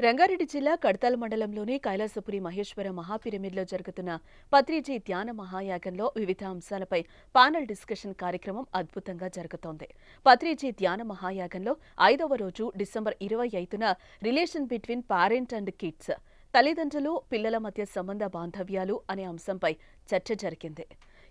రంగారెడ్డి జిల్లా కడతాల్ మండలంలోని కైలాసపురి మహేశ్వర మహాపిరమిడ్లో జరుగుతున్న పత్రిజీ ధ్యాన మహాయాగంలో వివిధ అంశాలపై పానల్ డిస్కషన్ కార్యక్రమం అద్భుతంగా జరుగుతోంది. పత్రిజీ ధ్యాన మహాయాగంలో 5వ రోజు డిసెంబర్ 25న relation between parent and kids, తల్లిదండ్రులు పిల్లల మధ్య సంబంధ బాంధవ్యాలు అనే అంశంపై చర్చ జరిగింది.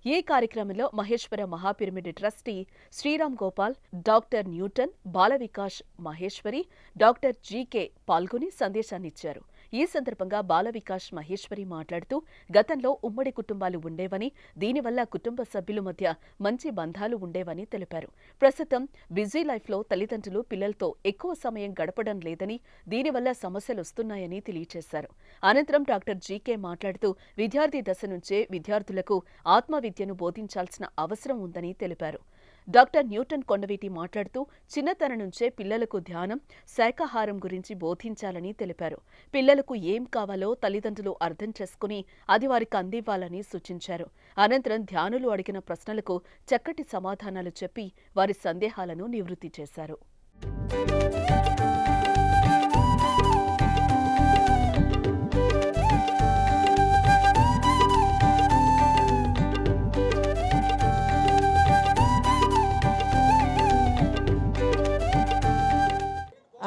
ఈ కార్యక్రమంలో మహేశ్వర మహాపిరమిడ్ trustee Sriram Gopal, doctor Newton, Bala Vikas Maheshwari, doctor GK పాల్గొని సందేశాన్నిచ్చారు. ఈ సందర్భంగా బాల వికాస్ మహేశ్వరి మాట్లాడుతూ గతంలో ఉమ్మడి కుటుంబాలు ఉండేవని, దీనివల్ల కుటుంబ సభ్యుల మధ్య మంచి బంధాలు ఉండేవని తెలిపారు. ప్రస్తుతం బిజీ లైఫ్లో తల్లిదండ్రులు పిల్లలతో ఎక్కువ సమయం గడపడం లేదని, దీనివల్ల సమస్యలొస్తున్నాయని తెలియజేశారు. అనంతరం డాక్టర్ జీకే మాట్లాడుతూ విద్యార్థి దశ నుంచే విద్యార్థులకు ఆత్మవిద్యను బోధించాల్సిన అవసరం ఉందని తెలిపారు. డాక్టర్ న్యూటన్ కొండవీటి మాట్లాడుతూ చిన్నతనం నుంచే పిల్లలకు ధ్యానం, శాకాహారం గురించి బోధించాలని తెలిపారు. పిల్లలకు ఏం కావాలో తల్లిదండ్రులు అర్థం చేసుకుని అది వారికి అందివ్వాలని సూచించారు. అనంతరం ధ్యానులు అడిగిన ప్రశ్నలకు చక్కటి సమాధానాలు చెప్పి వారి సందేహాలను నివృత్తి చేశారు.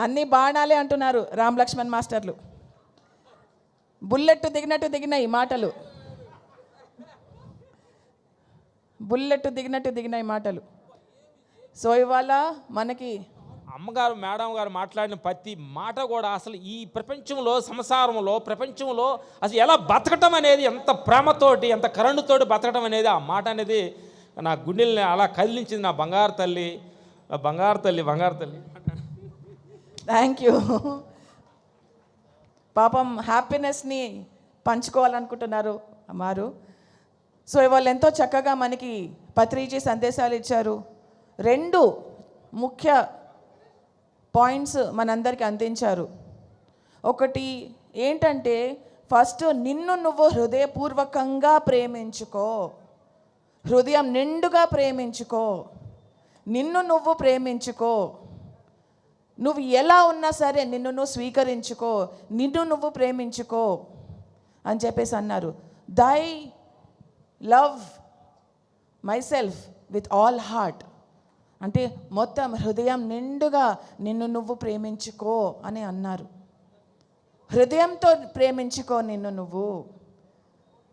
అన్ని బాణాలే అంటున్నారు రామ్ లక్ష్మణ్ మాస్టర్లు. బుల్లెట్ దిగినట్టు దిగినాయి మాటలు, బుల్లెట్ దిగినట్టు దిగినాయి మాటలు. సో ఇవాళ మనకి అమ్మగారు మేడం గారు మాట్లాడిన ప్రతి మాట కూడా అసలు ఈ ప్రపంచంలో, సంసారంలో, ప్రపంచంలో అసలు ఎలా బతకటం అనేది, ఎంత ప్రేమతోటి, ఎంత కరుణతోటి బతకటం అనేది, ఆ మాట అనేది నా గుండెల్ని అలా కదిలించింది. నా బంగారు తల్లి, బంగారు తల్లి, బంగారు తల్లి. Thank you. పాపం హ్యాపీనెస్ని పంచుకోవాలనుకుంటున్నారు అమ్మారు. సో ఇవాళ ఎంతో చక్కగా మనకి పత్రిజీ సందేశాలు ఇచ్చారు. 2 ముఖ్య పాయింట్స్ మనందరికీ అందించారు. ఒకటి ఏంటంటే, ఫస్ట్ నిన్ను నువ్వు హృదయపూర్వకంగా ప్రేమించుకో, హృదయం నిండుగా ప్రేమించుకో, నిన్ను నువ్వు ప్రేమించుకో, నువ్వు ఎలా ఉన్నా సరే నిన్ను నువ్వు స్వీకరించుకో, నిన్ను నువ్వు ప్రేమించుకో అని చెప్పేసి అన్నారు. దై love my self with all heart అంటే మొత్తం హృదయం నిండుగా నిన్ను నువ్వు ప్రేమించుకో అని అన్నారు. హృదయంతో ప్రేమించుకో నిన్ను నువ్వు.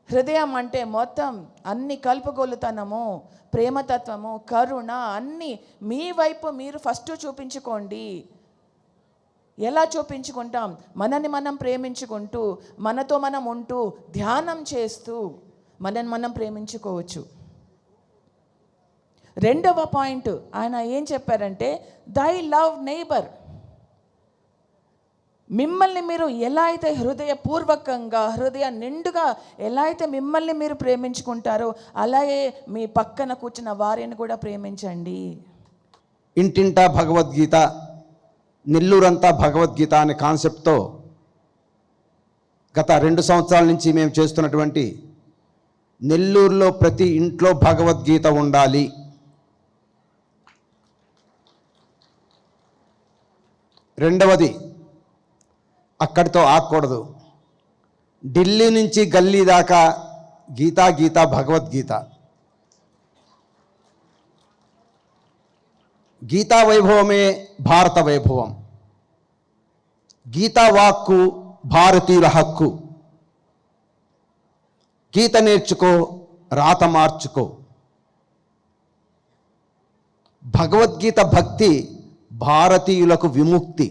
హృదయం అంటే మొత్తం అన్ని కలుపుగోలుతనము, ప్రేమతత్వము, కరుణ అన్నీ మీ వైపు మీరు ఫస్ట్ చూపించుకోండి. ఎలా చూపించుకుంటాం? మనని మనం ప్రేమించుకుంటూ, మనతో మనం ఉంటూ, ధ్యానం చేస్తూ మనని మనం ప్రేమించుకోవచ్చు. 2వ పాయింట్ ఆయన ఏం చెప్పారంటే, దై లవ్ నైబర్. మిమ్మల్ని మీరు ఎలా అయితే హృదయపూర్వకంగా, హృదయ నిండుగా ఎలా అయితే మిమ్మల్ని మీరు ప్రేమించుకుంటారో, అలాగే మీ పక్కన కూర్చున్న వారిని కూడా ప్రేమించండి. ఇంటింటా భగవద్గీత, నెల్లూరంతా భగవద్గీత అనే కాన్సెప్ట్తో గత 2 సంవత్సరాల నుంచి మేము చేస్తున్నటువంటి నెల్లూరులో ప్రతి ఇంట్లో భగవద్గీత ఉండాలి, రెండవది అక్కడితో ఆగకూడదు, ఢిల్లీ నుంచి గల్లీ దాకా గీతా గీత భగవద్గీత. గీతా వైభవమే భారత వైభవం. గీతా వాక్కు భారతీయుల హక్కు. గీత నేర్చుకో, రాత మార్చుకో. భగవద్గీత భక్తి భారతీయులకు విముక్తి.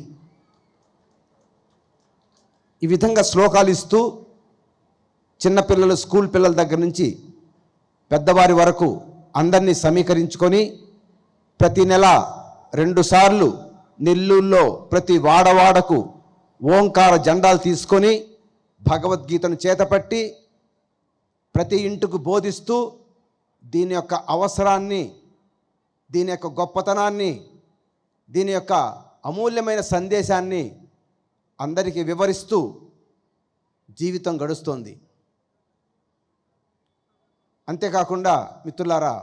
ఈ విధంగా శ్లోకాలు ఇస్తూ చిన్నపిల్లలు, స్కూల్ పిల్లల దగ్గర నుంచి పెద్దవారి వరకు అందరినీ సమీకరించుకొని ప్రతి నెల 2 సార్లు నెల్లూరులో ప్రతి వాడవాడకు ఓంకార జెండాలు తీసుకొని భగవద్గీతను చేతపట్టి ప్రతి ఇంటికి బోధిస్తూ దీని యొక్క అవసరాన్ని, దీని యొక్క గొప్పతనాన్ని, దీని యొక్క అమూల్యమైన సందేశాన్ని అందరికీ వివరిస్తూ జీవితం గడుస్తోంది. అంతేకాకుండా మిత్రులారా,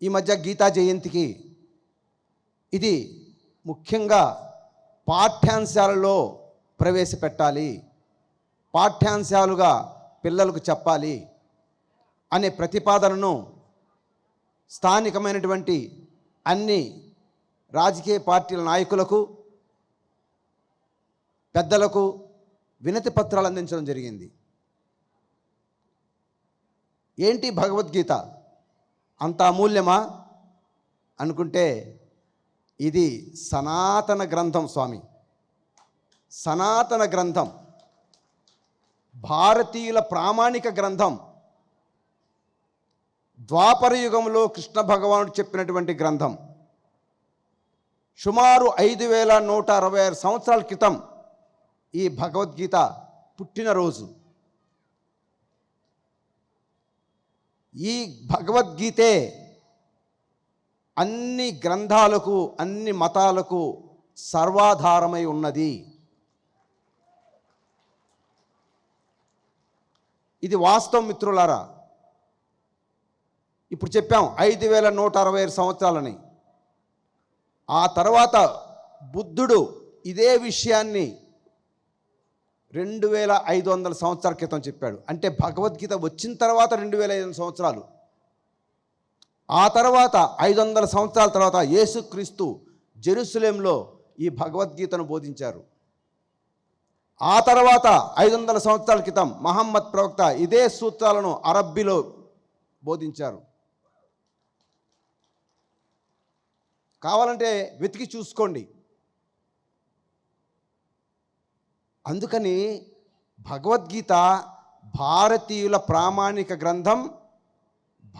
ఈ మధ్య గీతా జయంతికి ఇది ముఖ్యంగా పాఠ్యాంశాలలో ప్రవేశపెట్టాలి, పాఠ్యాంశాలుగా పిల్లలకు చెప్పాలి అనే ప్రతిపాదనను స్థానికమైనటువంటి అన్ని రాజకీయ పార్టీల నాయకులకు, పెద్దలకు వినతి పత్రాలు అందించడం జరిగింది. ఏంటి భగవద్గీత అంత అమూల్యమా అనుకుంటే, ఇది సనాతన గ్రంథం స్వామి, సనాతన గ్రంథం, భారతీయుల ప్రామాణిక గ్రంథం. ద్వాపర యుగంలో కృష్ణ భగవానుడు చెప్పినటువంటి గ్రంథం. సుమారు 5166 సంవత్సరాల క్రితం ఈ భగవద్గీత పుట్టినరోజు. ఈ భగవద్గీతే అన్ని గ్రంథాలకు, అన్ని మతాలకు సర్వాధారమై ఉన్నది. ఇది వాస్తవం మిత్రులారా. ఇప్పుడు చెప్పాం 5167 సంవత్సరాలని. ఆ తర్వాత బుద్ధుడు ఇదే విషయాన్ని 2500 సంవత్సరాల క్రితం చెప్పాడు. అంటే భగవద్గీత వచ్చిన తర్వాత 2500 సంవత్సరాలు. ఆ తర్వాత 500 సంవత్సరాల తర్వాత యేసుక్రీస్తు జెరూసలేంలో ఈ భగవద్గీతను బోధించారు. ఆ తర్వాత 500 సంవత్సరాల క్రితం మహమ్మద్ ప్రవక్త ఇదే సూత్రాలను అరబ్బీలో బోధించారు. కావాలంటే వెతికి చూసుకోండి. అందుకని భగవద్గీత భారతీయుల ప్రామాణిక గ్రంథం,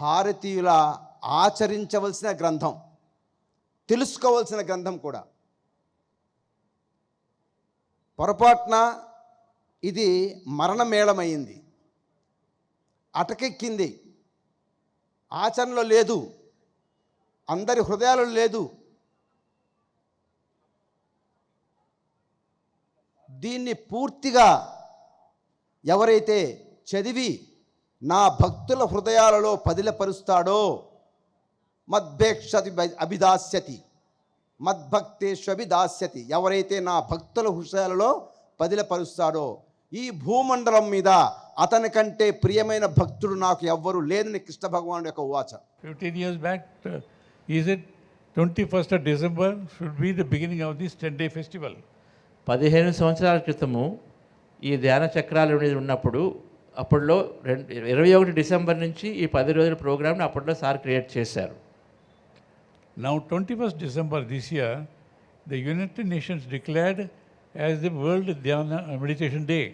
భారతీయుల ఆచరించవలసిన గ్రంథం, తెలుసుకోవలసిన గ్రంథం కూడా. పొరపాటున ఇది మరణమేళమైంది, అటకెక్కింది, ఆచరణలో లేదు, అందరి హృదయాలలో లేదు. దీన్ని పూర్తిగా ఎవరైతే చదివి నా భక్తుల హృదయాలలో పదిలపరుస్తాడో, మద్భేక్షతి అభిదాస్యతి మద్భక్తేష్వభిదాస్యతి, ఎవరైతే నా భక్తుల హృదయాలలో పదిలపరుస్తాడో, ఈ భూమండలం మీద అతని కంటే ప్రియమైన భక్తుడు నాకు ఎవ్వరు లేదని కృష్ణ భగవానుడు యొక్క ఉవాచ. 15 years back, is it 21st of December should be the beginning of this 10-day festival? 15 సంవత్సరాల క్రితము ఈ ధ్యాన చక్రాలు అనేది ఉన్నప్పుడు, అప్పట్లో 21 డిసెంబర్ నుంచి ఈ 10 రోజుల ప్రోగ్రామ్ని అప్పట్లో సార్ క్రియేట్ చేశారు. Now 21st December this year, the United Nations declared as the World Dhyana Meditation Day.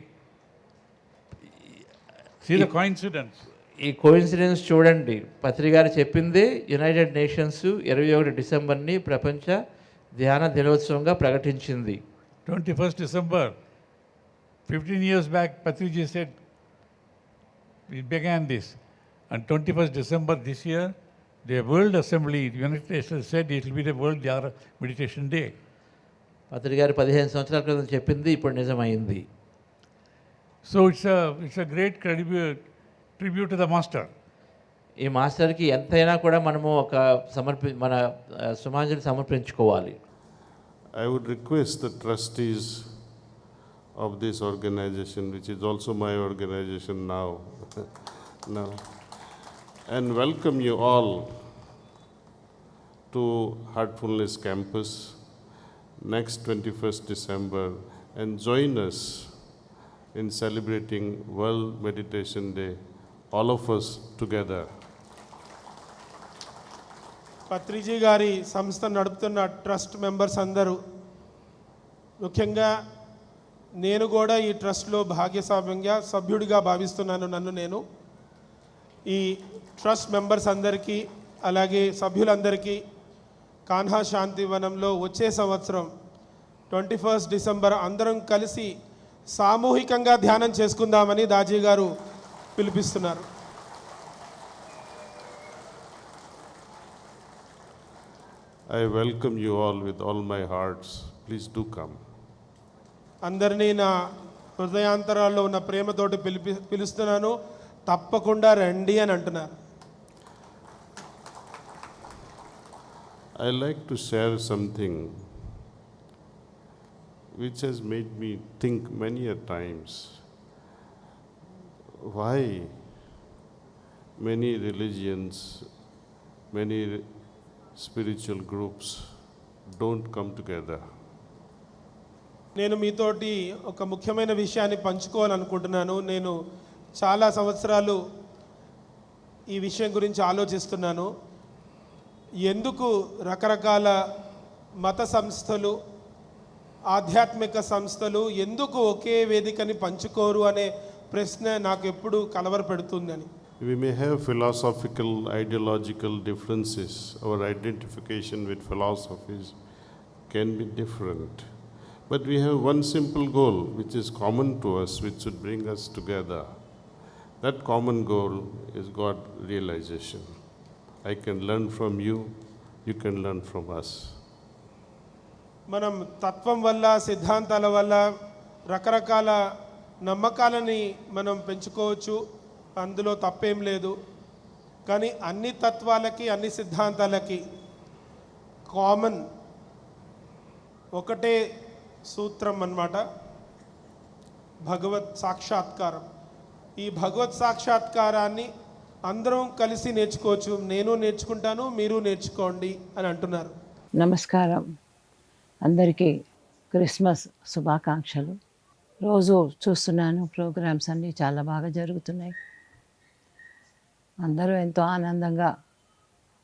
See the coincidence. ఈ కోయిన్సిడెన్స్ చూడండి, పత్రి గారు చెప్పింది యునైటెడ్ నేషన్స్ 21 డిసెంబర్ని ప్రపంచ ధ్యాన దినోత్సవంగా ప్రకటించింది. 21st December, 15 years back, Patriji said, we began this. And 21st December this year, the World Assembly, the United Nations said it will be the World Dhyana Meditation Day. పత్రి గారు 15 సంవత్సరాల క్రితం చెప్పింది ఇప్పుడు నిజమైంది. So it's a great tribute to the master. ఈ మాస్టర్కి ఎంతైనా కూడా మనము ఒక మన సుమాంజలి సమర్పించుకోవాలి. I would request the trustees of this organization, which is also my organization now, and welcome you all to Heartfulness Campus next 21st December, and join us in celebrating World Meditation Day, all of us together. Patriji గారి సంస్థ నడుపుతున్న trust members అందరూ, ముఖ్యంగా నేను కూడా ఈ ట్రస్ట్లో భాగ్యస్వామ్యంగా సభ్యుడిగా భావిస్తున్నాను నన్ను నేను. ఈ ట్రస్ట్ మెంబర్స్ అందరికీ, అలాగే సభ్యులందరికీ కాన్హా శాంతివనంలో వచ్చే సంవత్సరం 21st డిసెంబర్ అందరం కలిసి సామూహికంగా ధ్యానం చేసుకుందామని దాజీ గారు పిలిపిస్తున్నారు. I welcome you all with all my hearts. Please do come. అందరినీ నా హృదయాంతరాల్లో ఉన్న ప్రేమతోటి పిలుస్తున్నాను, తప్పకుండా రండి అని అంటున్నారు. I like to share something which has made me think many a times why many religions, many spiritual groups don't come together. నేను మీతోటి ఒక ముఖ్యమైన విషయాన్ని పంచుకోవాలనుకుంటున్నాను. నేను చాలా సంవత్సరాలు ఈ విషయం గురించి ఆలోచిస్తున్నాను. ఎందుకు రకరకాల మత సంస్థలు, ఆధ్యాత్మిక సంస్థలు ఎందుకు ఒకే వేదికని పంచుకోరు అనే ప్రశ్న నాకు ఎప్పుడు కలవరపెడుతుందని. We may have philosophical, ideological differences. Our identification with philosophies can be different. But we have one simple goal which is common to us, which should bring us together. That common goal is God realization. I can learn from you, you can learn from us. మనం తత్వం వల్ల, సిద్ధాంతాల వల్ల రకరకాల నమ్మకాలని మనం పెంచుకోవచ్చు, అందులో తప్పేం లేదు. కానీ అన్ని తత్వాలకి, అన్ని సిద్ధాంతాలకి కామన్ ఒకటే సూత్రం అన్నమాట, భగవత్ సాక్షాత్కారం. ఈ భగవత్ సాక్షాత్కారాన్ని అందరం కలిసి నేర్చుకోవచ్చు. నేను నేర్చుకుంటాను, మీరు నేర్చుకోండి అని అంటున్నారు. నమస్కారం, అందరికీ క్రిస్మస్ శుభాకాంక్షలు. రోజు చూస్తున్నాను ప్రోగ్రామ్స్ అన్నీ చాలా బాగా జరుగుతున్నాయి. అందరూ ఎంతో ఆనందంగా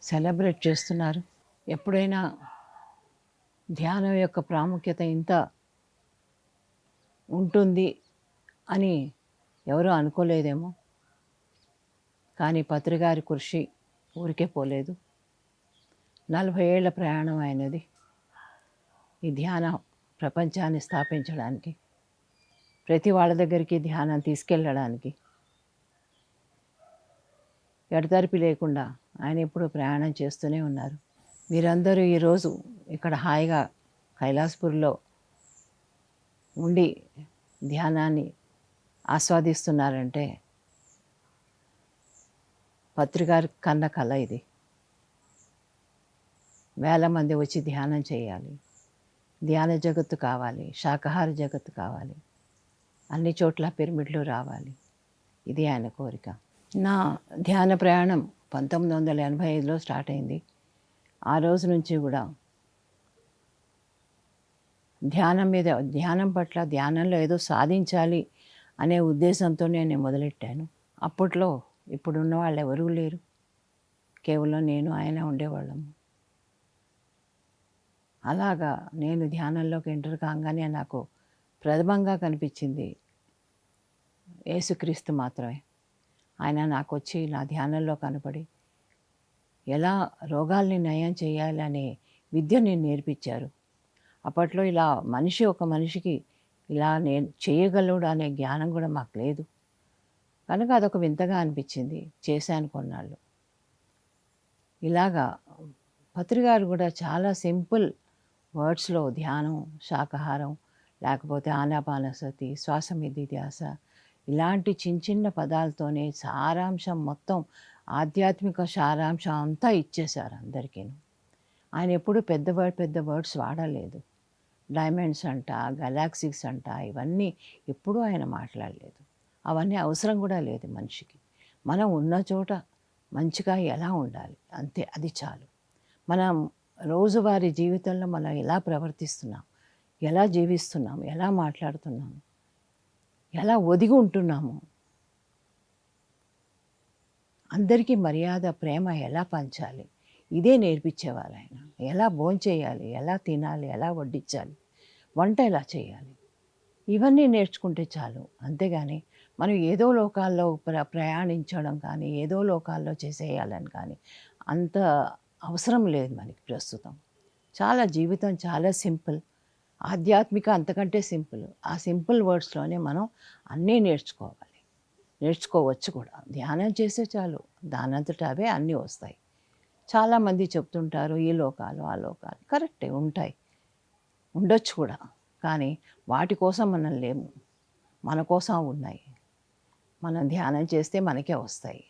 సెలబ్రేట్ చేస్తున్నారు. ఎప్పుడైనా ధ్యానం యొక్క ప్రాముఖ్యత ఇంత ఉంటుంది అని ఎవరూ అనుకోలేదేమో. కానీ పత్రిగారి కృషి ఊరికే పోలేదు. 40 ఏళ్ల ప్రయాణం అయినది ఈ ధ్యాన ప్రపంచాన్ని స్థాపించడానికి, ప్రతి వాళ్ళ దగ్గరికి ధ్యానం తీసుకెళ్ళడానికి. ఎడతెరిపి లేకుండా ఆయన ఎప్పుడూ ప్రయాణం చేస్తూనే ఉన్నారు. మీరందరూ ఈరోజు ఇక్కడ హాయిగా కైలాసపూర్లో ఉండి ధ్యానాన్ని ఆస్వాదిస్తున్నారంటే పత్రికారి కన్న కళ ఇది. వేల మంది వచ్చి ధ్యానం చేయాలి, ధ్యాన జగత్తు కావాలి, శాకాహార జగత్తు కావాలి, అన్ని చోట్ల పిరమిడ్లు రావాలి. ఇది ఆయన కోరిక. నా ధ్యాన ప్రయాణం 1985లో స్టార్ట్ అయింది. ఆ రోజు నుంచి కూడా ధ్యానం పట్ల, ధ్యానంలో ఏదో సాధించాలి అనే ఉద్దేశంతో నేను మొదలెట్టాను. అప్పట్లో ఇప్పుడున్న వాళ్ళు ఎవరూ లేరు, కేవలం నేను ఆయన ఉండేవాళ్ళము. అలాగా నేను ధ్యానంలోకి ఎంటర్ కాగానే నాకు ప్రథమంగా కనిపించింది యేసుక్రీస్తు మాత్రమే. ఆయన నాకు వచ్చి నా ధ్యానంలో కనపడి ఎలా రోగాల్ని నయం చేయాలి అనే విద్యని నేర్పించారు. అప్పట్లో ఇలా ఒక మనిషికి ఇలా నేను చేయగలడు అనే జ్ఞానం కూడా మాకు లేదు కనుక అదొక వింతగా అనిపించింది. చేశాను కొన్నాళ్ళు. ఇలాగా పత్రిగారు కూడా చాలా సింపుల్ వర్డ్స్లో ధ్యానం, శాకాహారం, లేకపోతే ఆనాపానసతి, శ్వాసమిది ధ్యాస, ఇలాంటి చిన్న పదాలతోనే సారాంశం మొత్తం, ఆధ్యాత్మిక సారాంశం అంతా ఇచ్చేశారు అందరికీ. ఆయన ఎప్పుడు పెద్ద వర్డ్స్ వాడలేదు. డైమండ్స్ అంట, గెలాక్సీస్ అంట, ఇవన్నీ ఎప్పుడూ ఆయన మాట్లాడలేదు. అవన్నీ అవసరం కూడా లేదు మనిషికి. మనం ఉన్న చోట మంచిగా ఎలా ఉండాలి అంతే, అది చాలు. మనం రోజువారీ జీవితంలో మనం ఎలా ప్రవర్తిస్తున్నాం, ఎలా జీవిస్తున్నాం, ఎలా మాట్లాడుతున్నాము, ఎలా ఒదిగి ఉంటున్నాము, అందరికీ మర్యాద, ప్రేమ ఎలా పంచాలి, ఇదే నేర్పించేవారు ఆయన. ఎలా భోంచేయాలి, ఎలా తినాలి, ఎలా వడ్డించాలి, వంట ఎలా చేయాలి, ఇవన్నీ నేర్చుకుంటే చాలు. అంతేగాని మనం ఏదో లోకాల్లో ప్రయాణించడం కానీ, ఏదో లోకాల్లో చేసేయాలని కానీ అంత అవసరం లేదు మనకి ప్రస్తుతం. జీవితం చాలా సింపుల్, ఆధ్యాత్మిక అంతకంటే సింపుల్. ఆ సింపుల్ వర్డ్స్లోనే మనం అన్నీ నేర్చుకోవచ్చు కూడా. ధ్యానం చేస్తే చాలు, దానంతట అవే అన్నీ వస్తాయి. చాలామంది చెప్తుంటారు ఈ లోకాలు, ఆ లోకాలు. కరెక్టే, ఉంటాయి, ఉండొచ్చు కూడా. కానీ వాటి కోసం మనం లేము, మన కోసం ఉన్నాయి. మనం ధ్యానం చేస్తే మనకే వస్తాయి.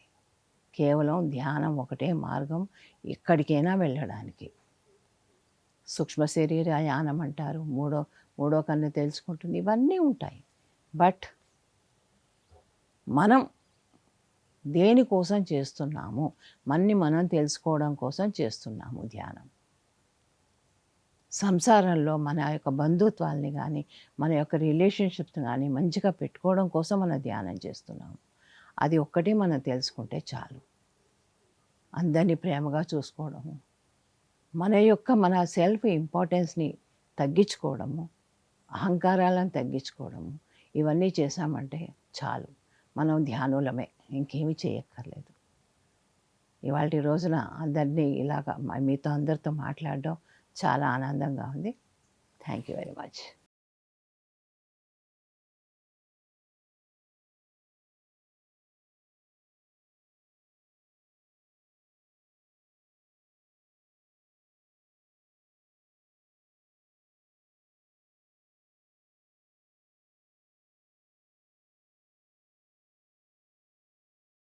కేవలం ధ్యానం ఒకటే మార్గం ఎక్కడికైనా వెళ్ళడానికి. సూక్ష్మ శరీర యానం అంటారు, మూడో కన్ను తెలుసుకుంటుంది, ఇవన్నీ ఉంటాయి. బట్ మనం దేనికోసం చేస్తున్నాము, మన్ని మనం తెలుసుకోవడం కోసం చేస్తున్నాము ధ్యానం. సంసారంలో మన యొక్క బంధుత్వాల్ని కానీ మన యొక్క రిలేషన్షిప్స్ కానీ మంచిగా పెట్టుకోవడం కోసం మనం ధ్యానం చేస్తున్నాము. అది ఒక్కటి మనం తెలుసుకుంటే చాలు. అందరినీ ప్రేమగా చూసుకోవడము, మన సెల్ఫ్ ఇంపార్టెన్స్ని తగ్గించుకోవడము, అహంకారాలను తగ్గించుకోవడము, ఇవన్నీ చేశామంటే చాలు, మనం ధ్యానులమే, ఇంకేమీ చేయక్కర్లేదు. ఇవాళ రోజున అందరినీ ఇలాగా మీతో అందరితో మాట్లాడడం చాలా ఆనందంగా ఉంది. Thank you very much.